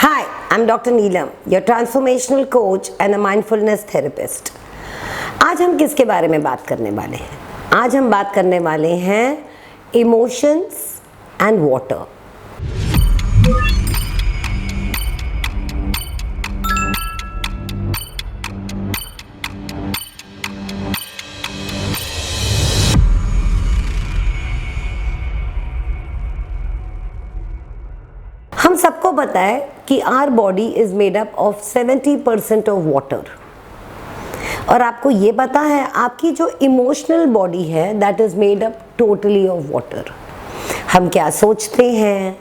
Hi, I'm Dr. Neelam, your transformational coach and a mindfulness therapist. आज हम किसके बारे में बात करने वाले हैं? आज हम बात करने वाले हैं इमोशंस एंड वाटर। हम सबको पता है कि our body is made up of 70% of water. और आपको ये पता है आपकी जो इमोशनल बॉडी है that is made up totally of water. हम क्या सोचते हैं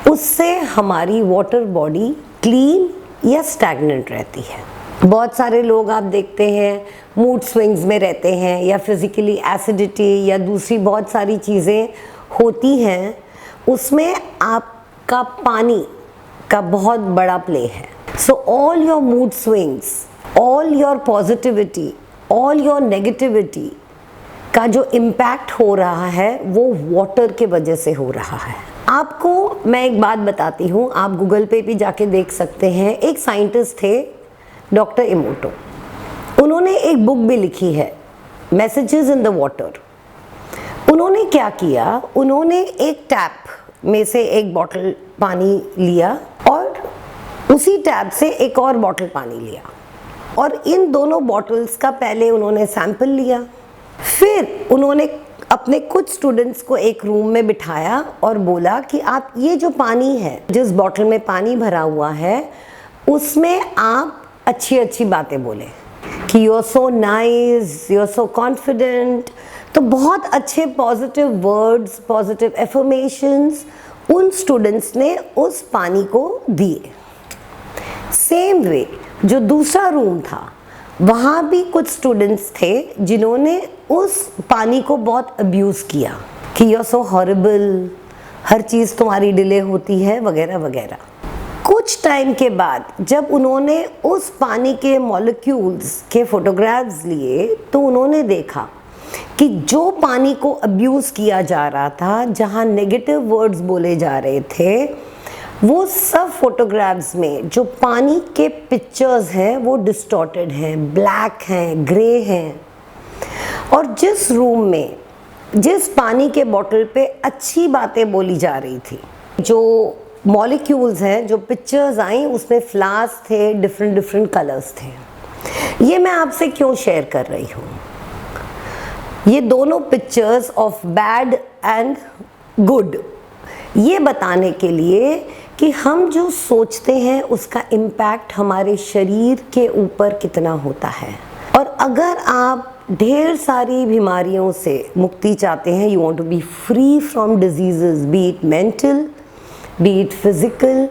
उससे हमारी वाटर बॉडी क्लीन या स्टैग्नेंट रहती है। बहुत सारे लोग आप देखते हैं मूड स्विंग्स में रहते हैं या फिजिकली एसिडिटी या दूसरी बहुत सारी चीज़ें होती हैं, उसमें आपका पानी का बहुत बड़ा प्ले है। So all your mood swings, all your positivity, all your negativity का जो इम्पैक्ट हो रहा है वो वाटर के वजह से हो रहा है। आपको मैं एक बात बताती हूँ, आप गूगल पे भी जाके देख सकते हैं। एक साइंटिस्ट थे डॉक्टर इमोटो, उन्होंने एक बुक भी लिखी है मैसेजेस इन द वाटर। उन्होंने क्या किया, उन्होंने एक टैप में से एक बॉटल पानी लिया और उसी टैप से एक और बॉटल पानी लिया और इन दोनों बॉटल्स का पहले उन्होंने सैंपल लिया। फिर उन्होंने अपने कुछ स्टूडेंट्स को एक रूम में बिठाया और बोला कि आप ये जो पानी है, जिस बॉटल में पानी भरा हुआ है, उसमें आप अच्छी अच्छी बातें बोलें कि you are so nice, you are so confident. तो बहुत अच्छे पॉजिटिव वर्ड्स, पॉजिटिव एफर्मेशंस उन स्टूडेंट्स ने उस पानी को दिए। सेम वे जो दूसरा रूम था वहाँ भी कुछ स्टूडेंट्स थे जिन्होंने उस पानी को बहुत अब्यूज़ किया कि यू आर सो हॉरिबल, हर चीज़ तुम्हारी डिले होती है वगैरह वगैरह। कुछ टाइम के बाद जब उन्होंने उस पानी के मॉलिक्यूल्स के फोटोग्राफ्स लिए तो उन्होंने देखा कि जो पानी को अब्यूज़ किया जा रहा था, जहाँ नेगेटिव वर्ड्स बोले जा रहे थे, वो सब फोटोग्राफ्स में जो पानी के पिक्चर्स हैं वो डिस्टॉर्टेड हैं, ब्लैक हैं, ग्रे हैं। और जिस रूम में जिस पानी के बॉटल पे अच्छी बातें बोली जा रही थी, जो मॉलिक्यूल्स हैं, जो पिक्चर्स आई, उसमें फ्लावर्स थे, डिफरेंट डिफरेंट कलर्स थे। ये मैं आपसे क्यों शेयर कर रही हूँ? ये दोनों pictures of bad and good, ये बताने के लिए कि हम जो सोचते हैं उसका इम्पैक्ट हमारे शरीर के ऊपर कितना होता है। और अगर आप ढेर सारी बीमारियों से मुक्ति चाहते हैं, you want to be free from diseases, be it mental, be it physical,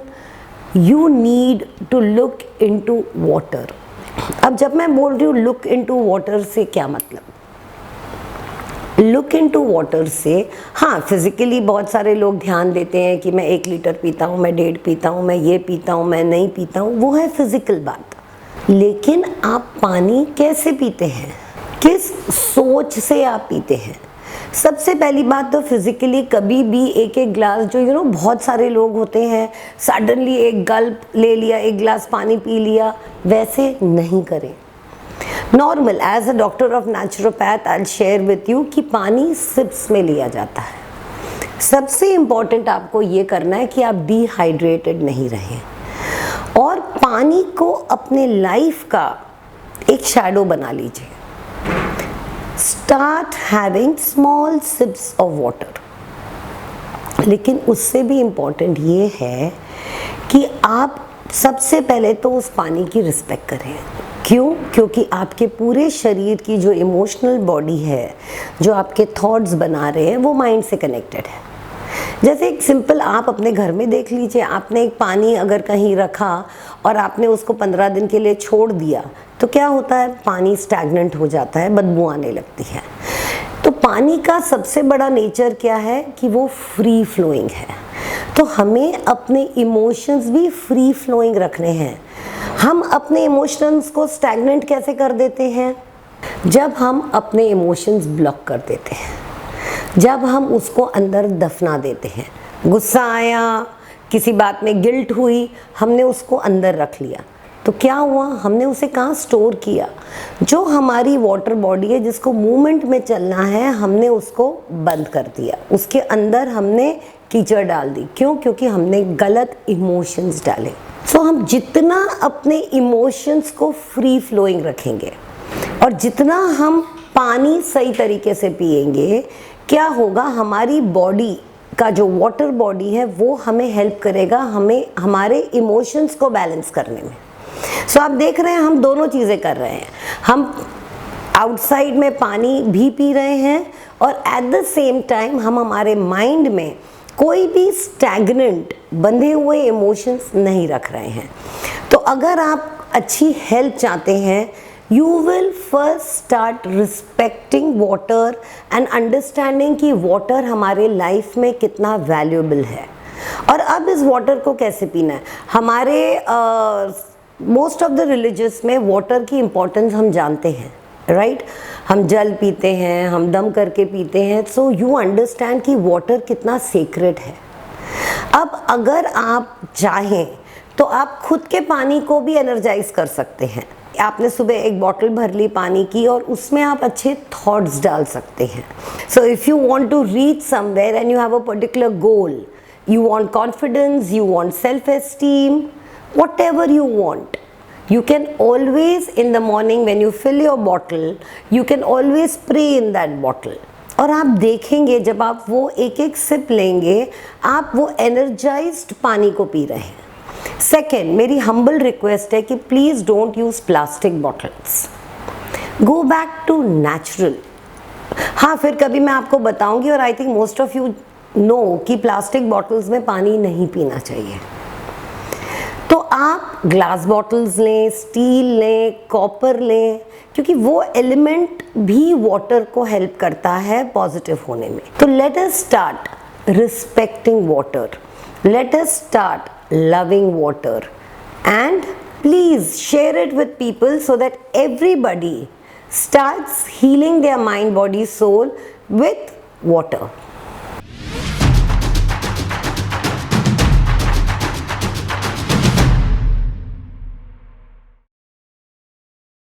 you need to look into water. अब जब मैं बोल रही हूँ लुक इनटू वाटर से क्या मतलब? लुक इनटू वाटर से, हाँ, फिज़िकली बहुत सारे लोग ध्यान देते हैं कि मैं 1 लीटर पीता हूँ, मैं 1.5 पीता हूँ, मैं ये पीता हूँ, मैं नहीं पीता हूँ, वो है फिज़िकल बात। लेकिन आप पानी कैसे पीते हैं, किस सोच से आप पीते हैं? सबसे पहली बात तो फिज़िकली कभी भी एक एक ग्लास, जो बहुत सारे लोग होते हैं सडनली एक गल्प ले लिया, एक गिलास पानी पी लिया, वैसे नहीं करें। Normal, as a doctor of naturopath I will share with you कि पानी सिप्स में लिया जाता है। सबसे इम्पॉर्टेंट आपको ये करना है कि आप डिहाइड्रेटेड नहीं रहें और पानी को अपने लाइफ का एक शैडो बना लीजिए। Start having small sips of water. लेकिन उससे भी इम्पॉर्टेंट ये है कि आप सबसे पहले तो उस पानी की रिस्पेक्ट करें। क्यों? क्योंकि आपके पूरे शरीर की जो इमोशनल बॉडी है, जो आपके थॉट्स बना रहे हैं, वो माइंड से कनेक्टेड है। जैसे एक सिंपल आप अपने घर में देख लीजिए, आपने एक पानी अगर कहीं रखा और आपने उसको 15 दिन के लिए छोड़ दिया तो क्या होता है? पानी स्टैग्नेंट हो जाता है, बदबू आने लगती है। तो पानी का सबसे बड़ा नेचर क्या है कि वो फ्री फ्लोइंग है। तो हमें अपने इमोशंस भी फ्री फ्लोइंग रखने हैं। हम अपने इमोशंस को स्टैग्नेंट कैसे कर देते हैं? जब हम अपने इमोशंस ब्लॉक कर देते हैं, जब हम उसको अंदर दफना देते हैं। गुस्सा आया, किसी बात में गिल्ट हुई, हमने उसको अंदर रख लिया, तो क्या हुआ, हमने उसे कहाँ स्टोर किया। जो हमारी वाटर बॉडी है जिसको मूवमेंट में चलना है, हमने उसको बंद कर दिया, उसके अंदर हमने कीचड़ डाल दी। क्यों? क्योंकि हमने गलत इमोशंस डाले। सो हम जितना अपने इमोशंस को फ्री फ्लोइंग रखेंगे और जितना हम पानी सही तरीके से पिएंगे, क्या होगा, हमारी बॉडी का जो वाटर बॉडी है वो हमें हेल्प करेगा, हमें हमारे इमोशंस को बैलेंस करने में। सो आप देख रहे हैं हम दोनों चीज़ें कर रहे हैं, हम आउटसाइड में पानी भी पी रहे हैं और एट द सेम टाइम हम हमारे माइंड में कोई भी स्टैग्नेंट बंधे हुए इमोशंस नहीं रख रहे हैं। तो अगर आप अच्छी हेल्थ चाहते हैं, you will first start respecting water and understanding कि water हमारे लाइफ में कितना valuable है। और अब इस water को कैसे पीना है, हमारे मोस्ट ऑफ द रिलीजियस में वाटर की इम्पोर्टेंस हम जानते हैं, राइट? हम जल पीते हैं, हम दम करके पीते हैं, सो यू अंडरस्टैंड कि वाटर कितना सेक्रेट है। अब अगर आप चाहें तो आप खुद के पानी को भी एनर्जाइज कर सकते हैं। आपने सुबह एक बॉटल भर ली पानी की और उसमें आप अच्छे थॉट्स डाल सकते हैं। So if you want to reach somewhere and you have a particular goal, you want confidence, you want self-esteem, whatever you want, you can always in the morning when you fill your bottle, you can always pray in that bottle। और आप देखेंगे जब आप वो एक एक SIP लेंगे, आप वो एनर्जाइज्ड पानी को पी रहे हैं। सेकेंड, मेरी हम्बल रिक्वेस्ट है कि please don't use plastic bottles, go back to natural. हाँ, फिर कभी मैं आपको बताऊंगी और I think most of you know कि प्लास्टिक बॉटल्स में पानी नहीं पीना चाहिए। तो आप ग्लास बॉटल्स लें, स्टील लें, कॉपर लें, क्योंकि वो एलिमेंट भी वाटर को हेल्प करता है पॉजिटिव होने में। तो let us start respecting water, let us start loving water and please share it with people so that everybody starts healing their mind, body, soul with water.